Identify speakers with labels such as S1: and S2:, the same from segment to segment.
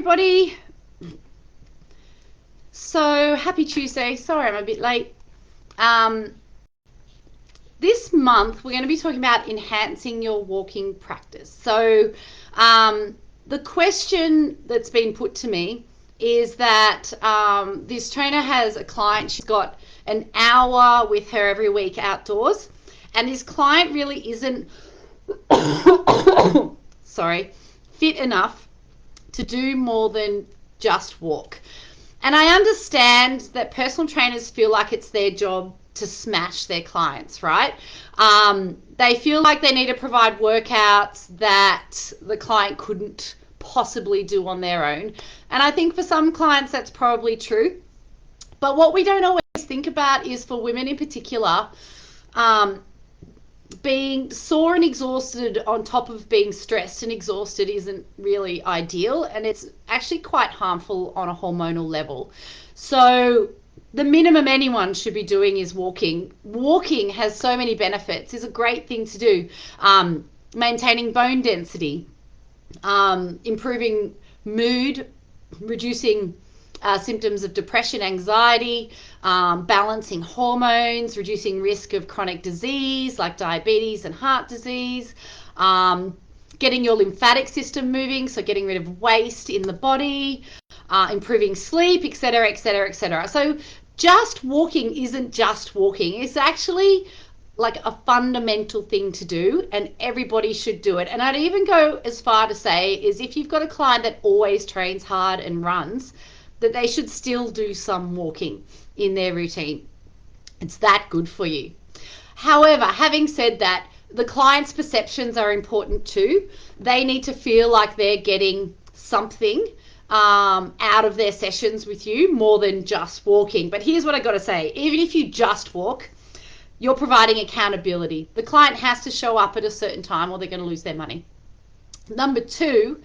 S1: everybody. So happy Tuesday. Sorry I'm a bit late. This month we're going to be talking about enhancing your walking practice. So the question that's been put to me is that this trainer has a client. She's got an hour with her every week outdoors, and this client really isn't fit enough to do more than just walk. And I understand that personal trainers feel like it's their job to smash their clients, right? They feel like they need to provide workouts that the client couldn't possibly do on their own. And I think for some clients that's probably true. But what we don't always think about is, for women in particular, being sore and exhausted on top of being stressed and exhausted isn't really ideal, and it's actually quite harmful on a hormonal level. So the minimum anyone should be doing is walking. Walking has so many benefits. It's a great thing to do. Maintaining bone density, improving mood, reducing symptoms of depression, anxiety, balancing hormones, reducing risk of chronic disease like diabetes and heart disease, getting your lymphatic system moving, so getting rid of waste in the body, improving sleep, etc., etc., etc. So just walking isn't just walking. It's actually like a fundamental thing to do, and everybody should do it. And I'd even go as far to say is, if you've got a client that always trains hard and runs, that they should still do some walking in their routine. It's that good for you. However, having said that, the client's perceptions are important too. They need to feel like they're getting something out of their sessions with you more than just walking. But here's what I got to say. Even if you just walk, you're providing accountability. The client has to show up at a certain time or they're going to lose their money. Number two,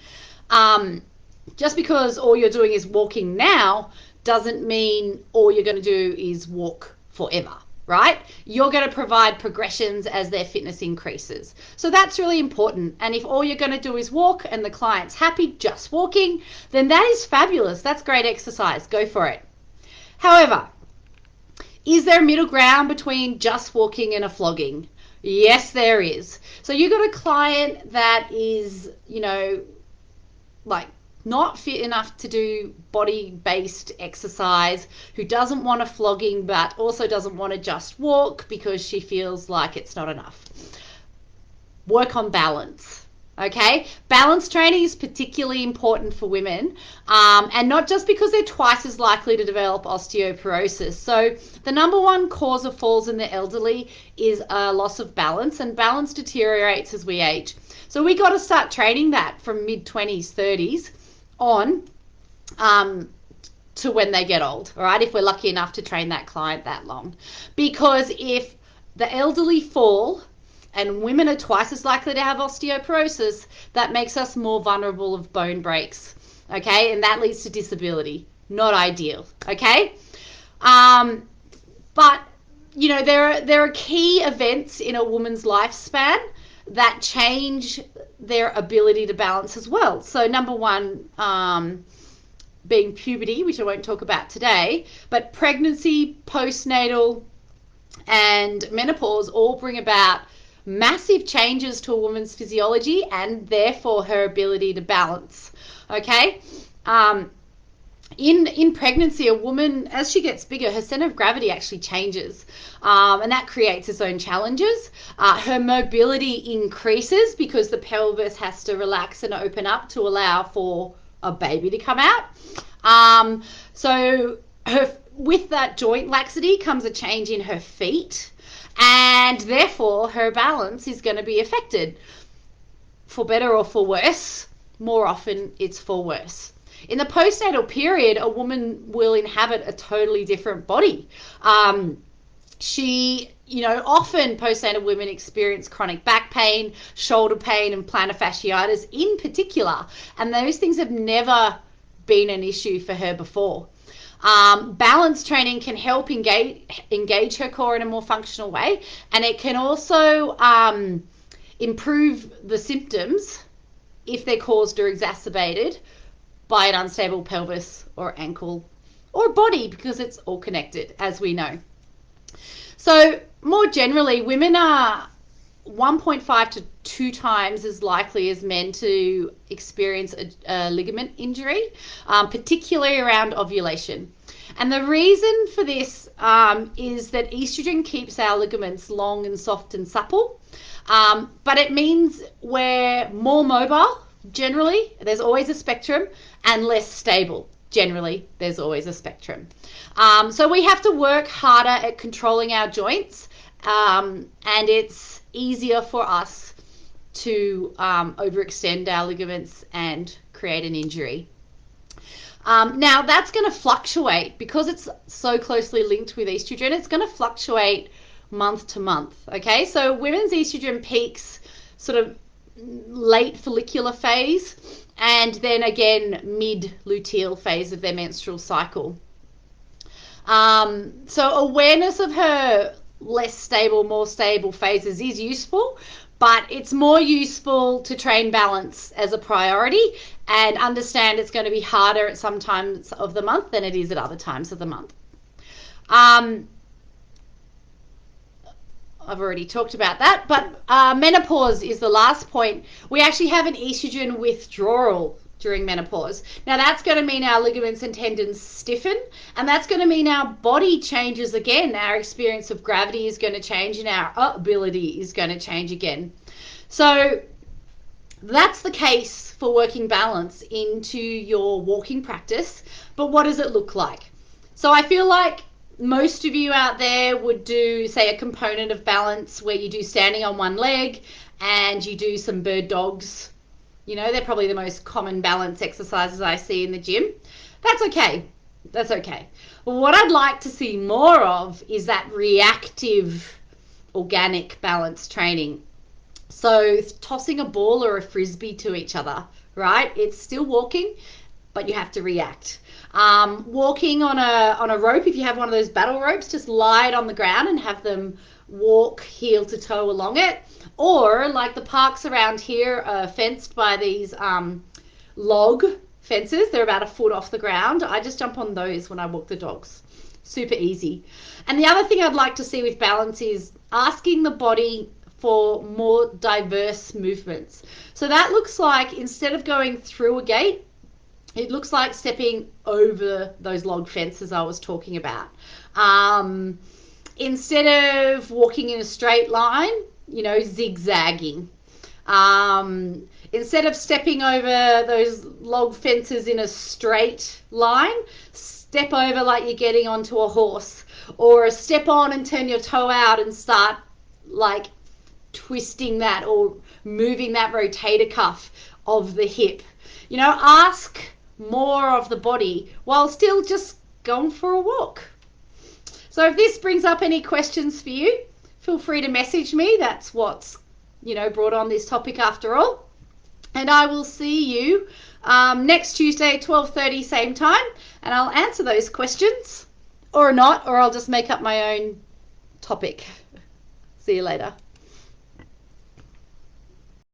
S1: just because all you're doing is walking now doesn't mean all you're going to do is walk forever, right? You're going to provide progressions as their fitness increases. So that's really important. And if all you're going to do is walk and the client's happy just walking, then that is fabulous. That's great exercise. Go for it. However, is there a middle ground between just walking and a flogging? Yes, there is. So you've got a client that is, not fit enough to do body-based exercise, who doesn't want a flogging but also doesn't want to just walk because she feels like it's not enough. Work on balance. Okay, balance training is particularly important for women, and not just because they're twice as likely to develop osteoporosis. So the number one cause of falls in the elderly is a loss of balance, and balance deteriorates as we age. So we got to start training that from mid-20s, 30s on to when they get old, all right, if we're lucky enough to train that client that long. Because if the elderly fall and women are twice as likely to have osteoporosis, that makes us more vulnerable of bone breaks, okay? And that leads to disability. Not ideal, okay? But, there are key events in a woman's lifespan that change their ability to balance as well. So number one, being puberty, which I won't talk about today, but pregnancy, postnatal, and menopause all bring about massive changes to a woman's physiology and therefore her ability to balance. Okay. In pregnancy, a woman, as she gets bigger, her center of gravity actually changes, and that creates its own challenges. Her mobility increases because the pelvis has to relax and open up to allow for a baby to come out. So with that joint laxity comes a change in her feet, and therefore her balance is going to be affected, for better or for worse. More often it's for worse. In the postnatal period, a woman will inhabit a totally different body. Often postnatal women experience chronic back pain, shoulder pain, and plantar fasciitis in particular, and those things have never been an issue for her before. Balance training can help engage her core in a more functional way, and it can also improve the symptoms if they're caused or exacerbated by an unstable pelvis or ankle or body, because it's all connected, as we know. So more generally, women are 1.5 to 2 times as likely as men to experience a ligament injury, particularly around ovulation. And the reason for this is that estrogen keeps our ligaments long and soft and supple, but it means we're more mobile, generally, there's always a spectrum, and less stable. Generally, there's always a spectrum. So we have to work harder at controlling our joints, and it's easier for us to overextend our ligaments and create an injury. Now, that's going to fluctuate because it's so closely linked with estrogen. It's going to fluctuate month to month. Okay, so women's estrogen peaks sort of late follicular phase, and then again mid luteal phase of their menstrual cycle. So awareness of her less stable, more stable phases is useful, but it's more useful to train balance as a priority and understand it's going to be harder at some times of the month than it is at other times of the month. I've already talked about that, but menopause is the last point. We actually have an estrogen withdrawal during menopause. Now that's going to mean our ligaments and tendons stiffen, and that's going to mean our body changes again. Our experience of gravity is going to change, and our ability is going to change again. So that's the case for working balance into your walking practice. But what does it look like? So I feel like most of you out there would do, say, a component of balance where you do standing on one leg and you do some bird dogs. You know, they're probably the most common balance exercises I see in the gym. That's okay. That's okay. What I'd like to see more of is that reactive organic balance training. So tossing a ball or a frisbee to each other, right? It's still walking, but you have to react. Walking on a rope, if you have one of those battle ropes, just lie it on the ground and have them walk heel to toe along it. Or like the parks around here are fenced by these log fences. They're about a foot off the ground. I just jump on those when I walk the dogs. Super easy. And the other thing I'd like to see with balance is asking the body for more diverse movements. So that looks like, instead of going through a gate, it looks like stepping over those log fences I was talking about. Instead of walking in a straight line, you know, zigzagging. Instead of stepping over those log fences in a straight line, step over like you're getting onto a horse, or step on and turn your toe out and start like twisting that or moving that rotator cuff of the hip. You know, ask more of the body while still just going for a walk. So if this brings up any questions for you, feel free to message me. That's what's, you know, brought on this topic after all. And I will see you next Tuesday, 12:30, same time, and I'll answer those questions, or not, or I'll just make up my own topic. See you later.